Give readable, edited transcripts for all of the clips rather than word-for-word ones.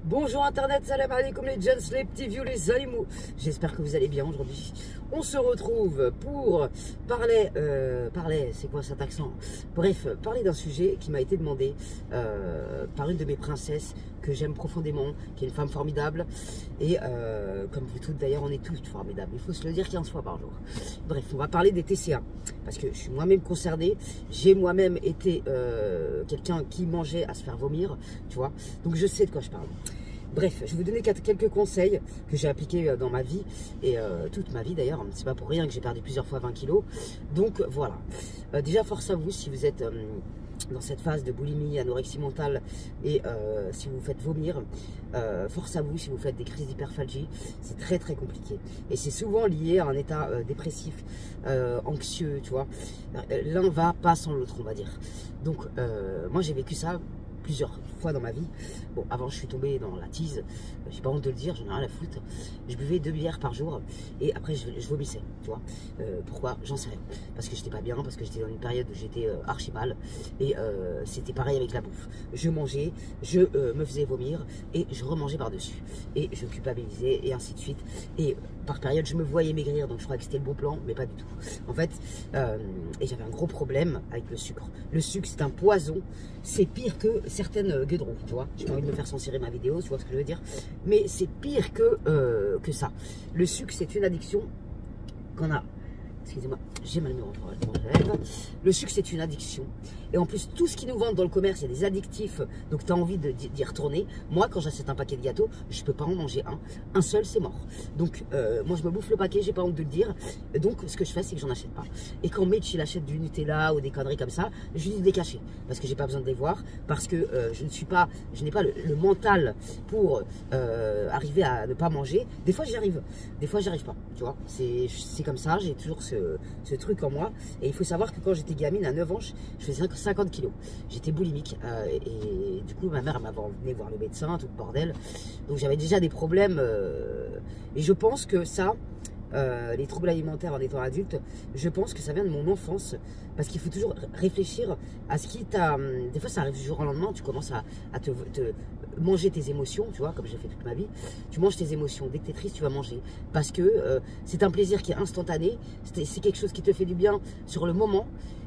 Bonjour Internet, salam alaikum les gens, les petits vieux, les animaux. J'espère que vous allez bien aujourd'hui. On se retrouve pour parler, c'est quoi cet accent? Bref, parler d'un sujet qui m'a été demandé par une de mes princesses que j'aime profondément, qui est une femme formidable. Et comme vous toutes d'ailleurs, on est tous formidables. Il faut se le dire 15 fois par jour. Bref, on va parler des TCA. Parce que je suis moi-même concernée. J'ai moi-même été quelqu'un qui mangeait à se faire vomir, tu vois. Donc je sais de quoi je parle. Bref, je vais vous donner quelques conseils que j'ai appliqués dans ma vie, et toute ma vie d'ailleurs, c'est pas pour rien que j'ai perdu plusieurs fois 20 kilos. Donc voilà, déjà force à vous si vous êtes dans cette phase de boulimie, anorexie mentale, et si vous vous faites vomir, force à vous si vous faites des crises d'hyperphagie, c'est très très compliqué. Et c'est souvent lié à un état dépressif, anxieux, tu vois. L'un va pas sans l'autre, on va dire. Donc moi j'ai vécu ça plusieurs fois dans ma vie. Bon, avant je suis tombée dans la tease, j'ai pas honte de le dire, j'en ai rien à foutre. Je buvais 2 bières par jour et après je vomissais, tu vois. Pourquoi? J'en sais rien. Parce que j'étais pas bien, parce que j'étais dans une période où j'étais archi mal, et c'était pareil avec la bouffe. Je mangeais, je me faisais vomir et je remangeais par-dessus. Et je culpabilisais et ainsi de suite. Et par période, je me voyais maigrir, donc je croyais que c'était le bon plan, mais pas du tout. En fait, et j'avais un gros problème avec le sucre. Le sucre, c'est un poison. C'est pire que certaines gueuderons, tu vois. J'ai pas envie de me faire censurer ma vidéo, tu vois ce que je veux dire. Mais c'est pire que ça. Le sucre, c'est une addiction qu'on a. Excusez-moi, j'ai mal mis mon lèvres. Le sucre, c'est une addiction. Et en plus, tout ce qu'ils nous vendent dans le commerce, il y a des additifs. Donc, tu as envie d'y retourner. Moi, quand j'achète un paquet de gâteaux, je ne peux pas en manger un. Un seul, c'est mort. Donc, moi, je me bouffe le paquet, j'ai pas honte de le dire. Donc, ce que je fais, c'est que j'en achète pas. Et quand Mitch, il achète du Nutella ou des conneries comme ça, je lui dis de les cacher. Parce que j'ai pas besoin de les voir. Parce que je n'ai pas le mental pour arriver à ne pas manger. Des fois, j'y arrive. Des fois, j'y arrive pas. Tu vois, c'est comme ça. J'ai toujours ce truc en moi. Et il faut savoir que quand j'étais gamine, à 9 ans, je faisais 50 kilos. J'étais boulimique. Et du coup, ma mère m'avait emmené voir le médecin, tout le bordel. Donc j'avais déjà des problèmes. Et je pense que ça, les troubles alimentaires en étant adulte, je pense que ça vient de mon enfance. Parce qu'il faut toujours réfléchir à ce qui t'a... Des fois, ça arrive du jour au lendemain. Tu commences à te manger tes émotions, tu vois, comme j'ai fait toute ma vie. Tu manges tes émotions. Dès que tu es triste, tu vas manger. Parce que c'est un plaisir qui est instantané. C'est quelque chose qui te fait du bien sur le moment.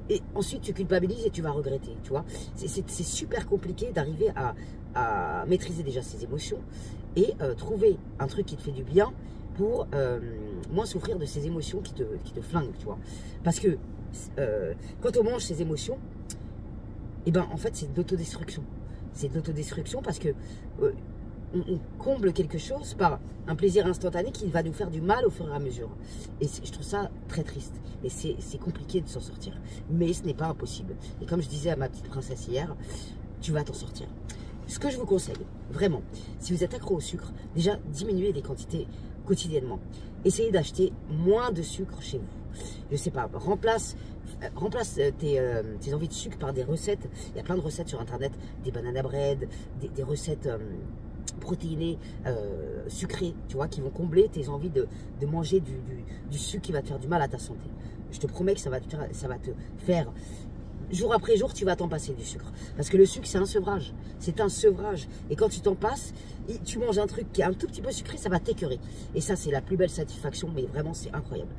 Et ensuite, tu culpabilises et tu vas regretter, tu vois. C'est super compliqué d'arriver à maîtriser déjà ses émotions et trouver un truc qui te fait du bien pour moins souffrir de ces émotions qui te flinguent, tu vois. Parce que quand on mange ses émotions, et ben en fait, c'est de l'autodestruction. C'est de l'autodestruction parce que on comble quelque chose par un plaisir instantané qui va nous faire du mal au fur et à mesure. Et je trouve ça très triste. Et c'est compliqué de s'en sortir. Mais ce n'est pas impossible. Et comme je disais à ma petite princesse hier, tu vas t'en sortir. Ce que je vous conseille, vraiment, si vous êtes accro au sucre, déjà diminuez les quantités quotidiennement. Essayez d'acheter moins de sucre chez vous. Je sais pas, remplace tes envies de sucre par des recettes. Il y a plein de recettes sur internet, des banana bread, des recettes protéinées, sucrées, tu vois, qui vont combler tes envies de manger du sucre qui va te faire du mal à ta santé. Je te promets que ça va te faire jour après jour, tu vas t'en passer du sucre. Parce que le sucre, c'est un sevrage. C'est un sevrage. Et quand tu t'en passes, tu manges un truc qui est un tout petit peu sucré, ça va t'écœurer. Et ça, c'est la plus belle satisfaction, mais vraiment, c'est incroyable.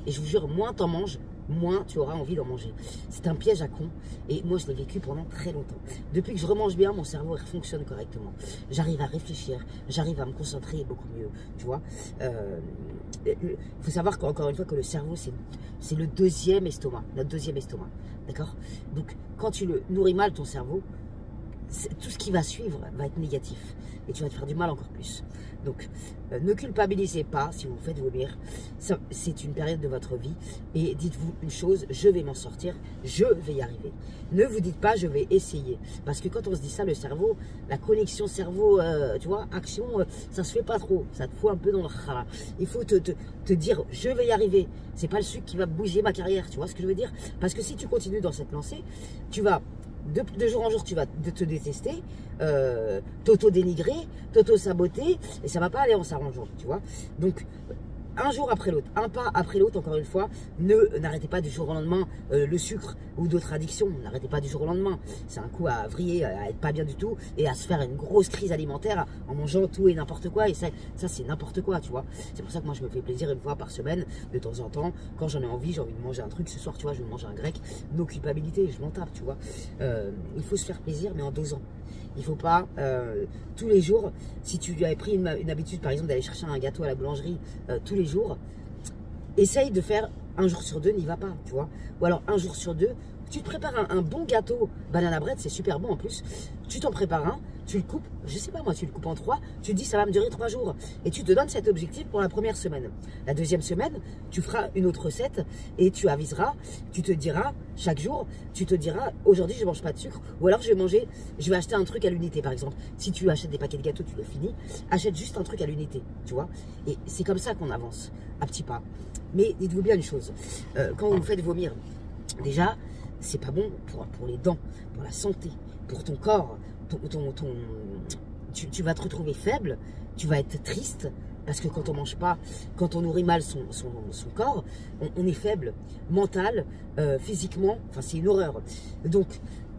Et je vous jure, moins t'en manges, moins tu auras envie d'en manger. C'est un piège à con. Et moi, je l'ai vécu pendant très longtemps. Depuis que je remange bien, mon cerveau fonctionne correctement. J'arrive à réfléchir, j'arrive à me concentrer beaucoup mieux. Tu vois, il faut savoir qu'encore une fois, que le cerveau, c'est le deuxième estomac. Notre deuxième estomac. D'accord? Donc, quand tu le nourris mal, ton cerveau, tout ce qui va suivre va être négatif. Et tu vas te faire du mal encore plus. Donc, ne culpabilisez pas si vous vous faites vomir. C'est une période de votre vie. Et dites-vous une chose, je vais m'en sortir, je vais y arriver. Ne vous dites pas, je vais essayer. Parce que quand on se dit ça, le cerveau, la connexion cerveau, tu vois, action, ça se fait pas trop. Ça te fout un peu dans le khala. Il faut te dire, je vais y arriver. C'est pas le sucre qui va bouger ma carrière, tu vois ce que je veux dire? Parce que si tu continues dans cette lancée, tu vas... De jour en jour, tu vas te détester, t'auto-dénigrer, t'auto-saboter, et ça va pas aller en s'arrangeant, tu vois. Donc, un jour après l'autre, un pas après l'autre, encore une fois. N'arrêtez pas du jour au lendemain le sucre ou d'autres addictions. N'arrêtez pas du jour au lendemain. C'est un coup à vriller, à être pas bien du tout et à se faire une grosse crise alimentaire en mangeant tout et n'importe quoi. Et ça c'est n'importe quoi, tu vois. C'est pour ça que moi, je me fais plaisir une fois par semaine, de temps en temps. Quand j'en ai envie, j'ai envie de manger un truc. Ce soir, tu vois, je vais manger un grec. No culpabilité, je m'en tape, tu vois. Il faut se faire plaisir, mais en dosant. Il ne faut pas, tous les jours, si tu avais pris une habitude, par exemple, d'aller chercher un gâteau à la boulangerie tous les jours, essaye de faire un jour sur deux, n'y va pas, tu vois. Ou alors un jour sur deux, tu te prépares un bon gâteau banana bread, c'est super bon en plus. Tu t'en prépares un, tu le coupes, je sais pas moi, tu le coupes en 3, tu te dis ça va me durer 3 jours. Et tu te donnes cet objectif pour la première semaine. La deuxième semaine, tu feras une autre recette et tu aviseras, tu te diras, chaque jour, tu te diras, aujourd'hui je ne mange pas de sucre, ou alors je vais acheter un truc à l'unité par exemple. Si tu achètes des paquets de gâteaux, tu le finis, achète juste un truc à l'unité, tu vois. Et c'est comme ça qu'on avance, à petits pas. Mais dites-vous bien une chose, quand vous faites vomir, déjà, c'est pas bon pour les dents, pour la santé, pour ton corps. Tu vas te retrouver faible, tu vas être triste, parce que quand on mange pas, quand on nourrit mal son corps, on est faible, mental, physiquement, enfin c'est une horreur. Donc,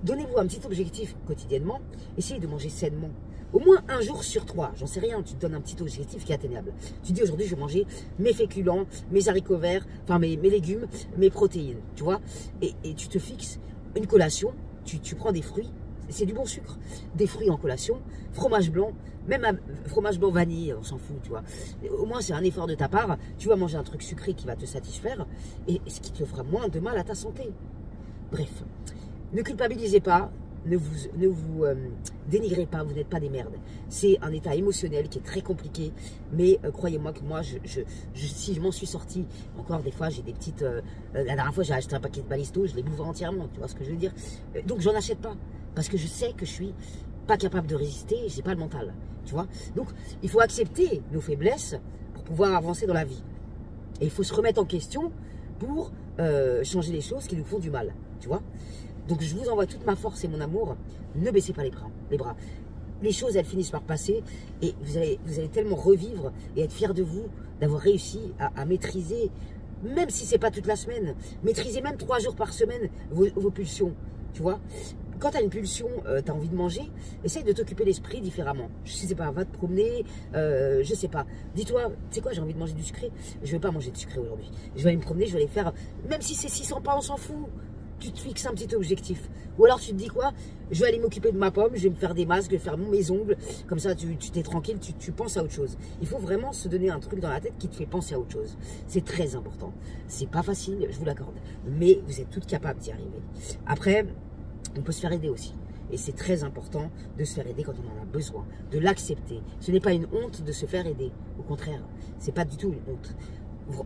donnez-vous un petit objectif quotidiennement, essayez de manger sainement. Au moins un jour sur 3, j'en sais rien, tu te donnes un petit objectif qui est atteignable. Tu dis aujourd'hui je vais manger mes féculents, mes haricots verts, enfin mes légumes, mes protéines, tu vois. Et tu te fixes une collation, tu prends des fruits, c'est du bon sucre, des fruits en collation, fromage blanc, même fromage blanc vanille, on s'en fout, tu vois. Au moins c'est un effort de ta part, tu vas manger un truc sucré qui va te satisfaire, et ce qui te fera moins de mal à ta santé. Bref, ne culpabilisez pas. Ne vous dénigrez pas, vous n'êtes pas des merdes. C'est un état émotionnel qui est très compliqué, mais croyez-moi que moi, si je m'en suis sorti, encore des fois j'ai des petites... la dernière fois j'ai acheté un paquet de Balisto, je l'ai bouffé entièrement, tu vois ce que je veux dire. Donc j'en achète pas, parce que je sais que je suis pas capable de résister, j'ai pas le mental, tu vois. Donc il faut accepter nos faiblesses pour pouvoir avancer dans la vie. Et il faut se remettre en question pour changer les choses qui nous font du mal, tu vois. Donc je vous envoie toute ma force et mon amour. Ne baissez pas les bras. Les choses, elles finissent par passer et vous allez tellement revivre et être fiers de vous d'avoir réussi à maîtriser, même si c'est pas toute la semaine, maîtriser même 3 jours par semaine vos pulsions, tu vois. Quand tu as une pulsion, tu as envie de manger, essaye de t'occuper l'esprit différemment. Je sais pas, va te promener, je sais pas. Dis-toi, tu sais quoi, j'ai envie de manger du sucré, je vais pas manger de sucré aujourd'hui. Je vais aller me promener, je vais aller faire, même si c'est 600 pas, on s'en fout. Tu te fixes un petit objectif. Ou alors tu te dis quoi? Je vais aller m'occuper de ma pomme, je vais me faire des masques, je vais faire mes ongles. Comme ça, tu t'es tranquille, tu penses à autre chose. Il faut vraiment se donner un truc dans la tête qui te fait penser à autre chose. C'est très important. C'est pas facile, je vous l'accorde. Mais vous êtes toutes capables d'y arriver. Après, on peut se faire aider aussi. Et c'est très important de se faire aider quand on en a besoin, de l'accepter. Ce n'est pas une honte de se faire aider. Au contraire, c'est pas du tout une honte.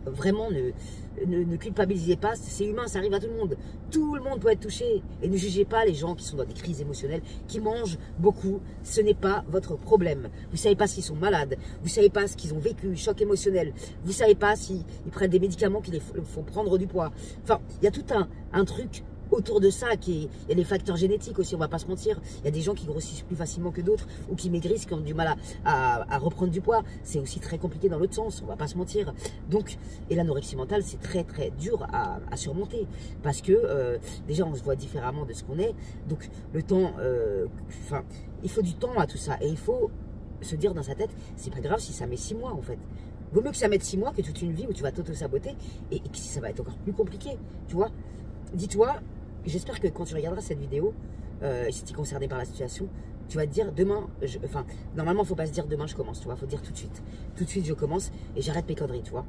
Vraiment, ne culpabilisez pas, c'est humain, ça arrive à tout le monde. Tout le monde peut être touché. Et ne jugez pas les gens qui sont dans des crises émotionnelles, qui mangent beaucoup. Ce n'est pas votre problème. Vous ne savez pas s'ils sont malades. Vous ne savez pas ce qu'ils ont vécu, choc émotionnel. Vous ne savez pas s'ils prennent des médicaments qui les font prendre du poids. Enfin, il y a tout un truc autour de ça, il y a les facteurs génétiques aussi, on va pas se mentir. Il y a des gens qui grossissent plus facilement que d'autres ou qui maigrissent, qui ont du mal à reprendre du poids. C'est aussi très compliqué dans l'autre sens, on va pas se mentir. Donc, et l'anorexie mentale, c'est très très dur à surmonter parce que déjà on se voit différemment de ce qu'on est. Donc le temps, il faut du temps à tout ça et il faut se dire dans sa tête, c'est pas grave si ça met 6 mois en fait. Vaut mieux que ça mette 6 mois que toute une vie où tu vas t'auto-saboter et que ça va être encore plus compliqué, tu vois. Dis-toi, j'espère que quand tu regarderas cette vidéo, si tu es concerné par la situation, tu vas te dire demain, normalement il ne faut pas se dire demain je commence, tu vois, il faut dire tout de suite je commence et j'arrête mes conneries, tu vois.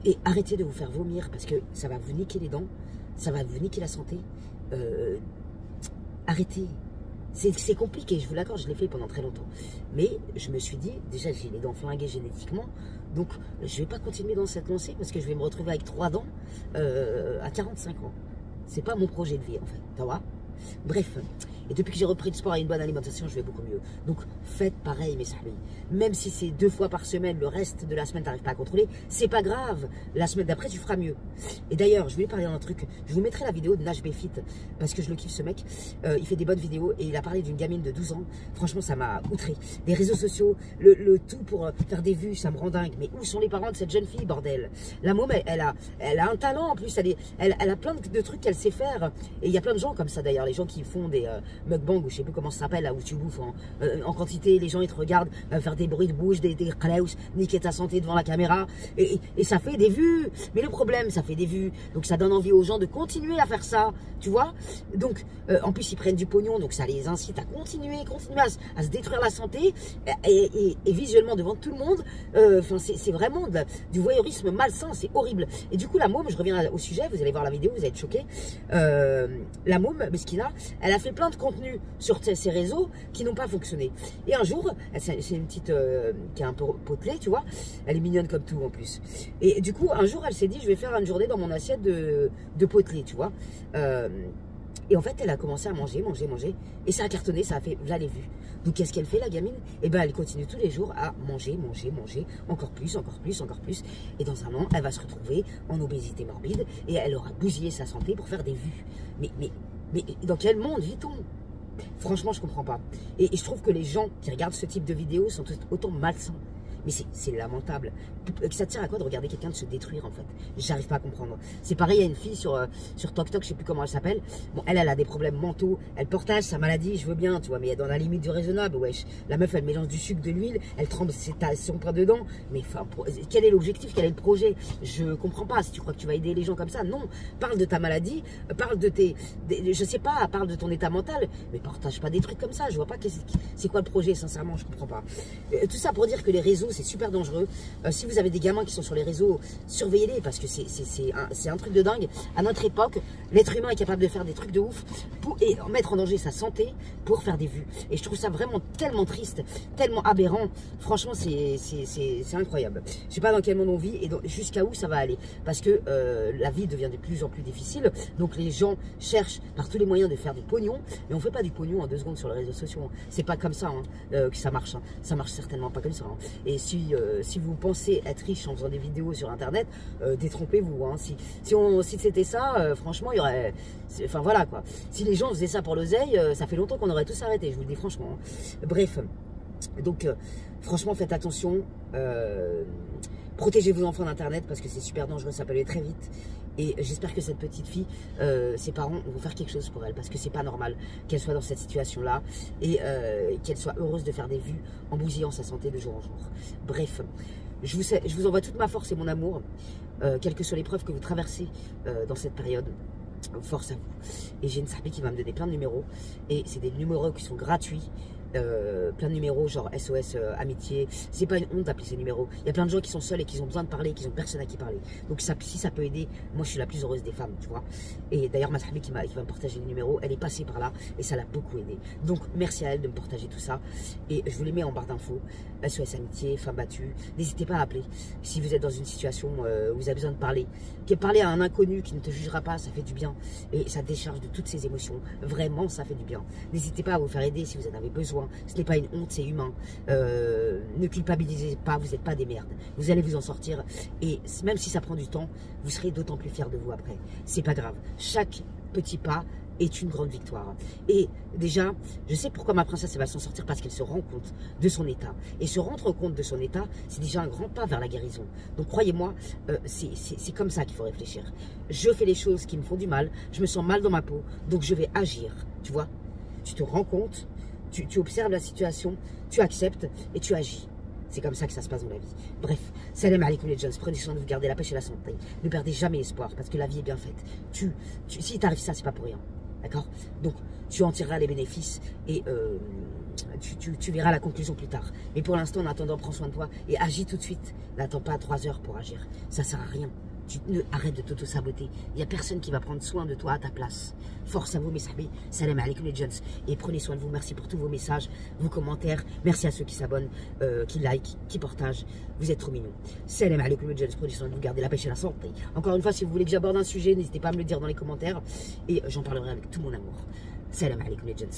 Et arrêtez de vous faire vomir parce que ça va vous niquer les dents, ça va vous niquer la santé. Arrêtez. C'est compliqué, je vous l'accorde, je l'ai fait pendant très longtemps. Mais je me suis dit, déjà j'ai les dents flinguées génétiquement, donc je ne vais pas continuer dans cette lancée parce que je vais me retrouver avec 3 dents à 45 ans. C'est pas mon projet de vie en fait, tu vois. Bref, et depuis que j'ai repris le sport et une bonne alimentation, je vais beaucoup mieux. Donc faites pareil mes sahbis. Même si c'est 2 fois par semaine, le reste de la semaine t'arrives pas à contrôler, c'est pas grave. La semaine d'après tu feras mieux. Et d'ailleurs, je voulais parler d'un truc. Je vous mettrai la vidéo de Nash Befit parce que je le kiffe ce mec. Il fait des bonnes vidéos et il a parlé d'une gamine de 12 ans. Franchement, ça m'a outré. Les réseaux sociaux, le tout pour faire des vues, ça me rend dingue. Mais où sont les parents de cette jeune fille, bordel? La môme, elle a un talent en plus. Elle a plein de trucs qu'elle sait faire. Et il y a plein de gens comme ça d'ailleurs. Les gens qui font des mukbang ou je sais plus comment ça s'appelle, là où tu bouffes en quantité. Les gens ils te regardent faire des bruits de bouche, des klaus, niquer ta santé devant la caméra. Et ça fait des vues. Mais le problème, ça fait des vues. Donc ça donne envie aux gens de continuer à faire ça. Tu vois? Donc en plus ils prennent du pognon. Donc ça les incite à continuer à se détruire la santé. Et visuellement devant tout le monde. Enfin c'est vraiment du voyeurisme malsain. C'est horrible. Et du coup la môme, je reviens au sujet. Vous allez voir la vidéo, vous allez être choqués. La môme, Meskina, elle a fait plein de contenus sur ses réseaux qui n'ont pas fonctionné. Et un jour, c'est une petite qui est un peu potelée, tu vois. Elle est mignonne comme tout en plus. Et du coup, un jour, elle s'est dit, je vais faire une journée dans mon assiette de potelé, tu vois. Et en fait, elle a commencé à manger. Et ça a cartonné, ça a fait, là les vues. Donc, qu'est-ce qu'elle fait, la gamine? Eh ben, elle continue tous les jours à manger, encore plus. Et dans un an, elle va se retrouver en obésité morbide et elle aura bousillé sa santé pour faire des vues. Mais dans quel monde vit-on? Franchement, je comprends pas. Et je trouve que les gens qui regardent ce type de vidéos sont autant malsains. Mais c'est lamentable. Ça tient à quoi de regarder quelqu'un se détruire en fait? J'arrive pas à comprendre. C'est pareil, il y a une fille sur TikTok, je sais plus comment elle s'appelle. Bon, elle a des problèmes mentaux. Elle partage sa maladie, je veux bien, tu vois, mais dans la limite du raisonnable, wesh. La meuf, elle mélange du sucre, de l'huile, elle trempe son pain dedans. Mais enfin, quel est l'objectif? Quel est le projet? Je comprends pas. Si tu crois que tu vas aider les gens comme ça, non. Parle de ta maladie, parle de je sais pas, parle de ton état mental, mais partage pas des trucs comme ça. Je vois pas c'est quoi le projet, sincèrement, je comprends pas. Tout ça pour dire que les réseaux, c'est super dangereux. Si vous avez des gamins qui sont sur les réseaux, surveillez-les parce que c'est un truc de dingue. À notre époque, l'être humain est capable de faire des trucs de ouf et mettre en danger sa santé pour faire des vues. Et je trouve ça vraiment tellement triste, tellement aberrant. Franchement, c'est incroyable. Je sais pas dans quel monde on vit et jusqu'à où ça va aller. Parce que la vie devient de plus en plus difficile. Donc les gens cherchent par tous les moyens de faire du pognon. Mais on fait pas du pognon en 2 secondes sur les réseaux sociaux. C'est pas comme ça que ça marche. Ça marche certainement pas comme ça. Et si vous pensez être riche en faisant des vidéos sur internet, détrompez-vous. Si c'était ça, franchement, il y aurait. Enfin voilà quoi. Si les gens faisaient ça pour l'oseille, ça fait longtemps qu'on aurait tous arrêté, je vous le dis franchement. Bref, donc franchement, faites attention. Protégez vos enfants d'internet parce que c'est super dangereux, ça peut aller très vite. Et j'espère que cette petite fille, ses parents vont faire quelque chose pour elle parce que c'est pas normal qu'elle soit dans cette situation-là et qu'elle soit heureuse de faire des vues en bousillant sa santé de jour en jour. Bref, je vous envoie toute ma force et mon amour, quelles que soient les preuves que vous traversez dans cette période. Force à vous. Et j'ai une sahbi qui va me donner plein de numéros et c'est des numéros qui sont gratuits. Plein de numéros genre SOS amitié, c'est pas une honte d'appeler ces numéros. Il y a plein de gens qui sont seuls et qui ont besoin de parler, qui ont personne à qui parler. Donc si ça peut aider, moi je suis la plus heureuse des femmes, tu vois. Et d'ailleurs ma sahbi qui va me partager les numéros, elle est passée par là et ça l'a beaucoup aidé. Donc merci à elle de me partager tout ça et je vous les mets en barre d'infos. SOS amitié, femme battue, n'hésitez pas à appeler si vous êtes dans une situation où vous avez besoin de parler. Parler à un inconnu qui ne te jugera pas, ça fait du bien et ça décharge de toutes ces émotions. Vraiment, ça fait du bien. N'hésitez pas à vous faire aider si vous en avez besoin. Ce n'est pas une honte, c'est humain. Ne culpabilisez pas, vous n'êtes pas des merdes. Vous allez vous en sortir et même si ça prend du temps, vous serez d'autant plus fiers de vous après. C'est pas grave. Chaque petit pas est une grande victoire. Et déjà, je sais pourquoi ma princesse elle va s'en sortir parce qu'elle se rend compte de son état. Et se rendre compte de son état, c'est déjà un grand pas vers la guérison. Donc croyez-moi, c'est comme ça qu'il faut réfléchir. Je fais les choses qui me font du mal, je me sens mal dans ma peau, donc je vais agir. Tu vois, tu te rends compte, tu observes la situation, tu acceptes et tu agis. C'est comme ça que ça se passe dans la vie. Bref, salam alaikum les gens, prenez soin de vous, garder la pêche et la santé. Ne perdez jamais espoir parce que la vie est bien faite. Si t'arrive ça, c'est pas pour rien. D'accord? Donc, tu en tireras les bénéfices et tu verras la conclusion plus tard. Mais pour l'instant, en attendant, prends soin de toi et agis tout de suite. N'attends pas 3 heures pour agir. Ça sert à rien. Arrête de t'auto-saboter. Il n'y a personne qui va prendre soin de toi à ta place. Force à vous, mes sahbis. Salam alaikum les jeunes. Et prenez soin de vous. Merci pour tous vos messages, vos commentaires. Merci à ceux qui s'abonnent, qui like, qui partagent. Vous êtes trop mignons. Salam alaikum les jeunes. Prenez soin de vous. Gardez la pêche et la santé. Encore une fois, si vous voulez que j'aborde un sujet, n'hésitez pas à me le dire dans les commentaires. Et j'en parlerai avec tout mon amour. Salam alaikum les jeunes.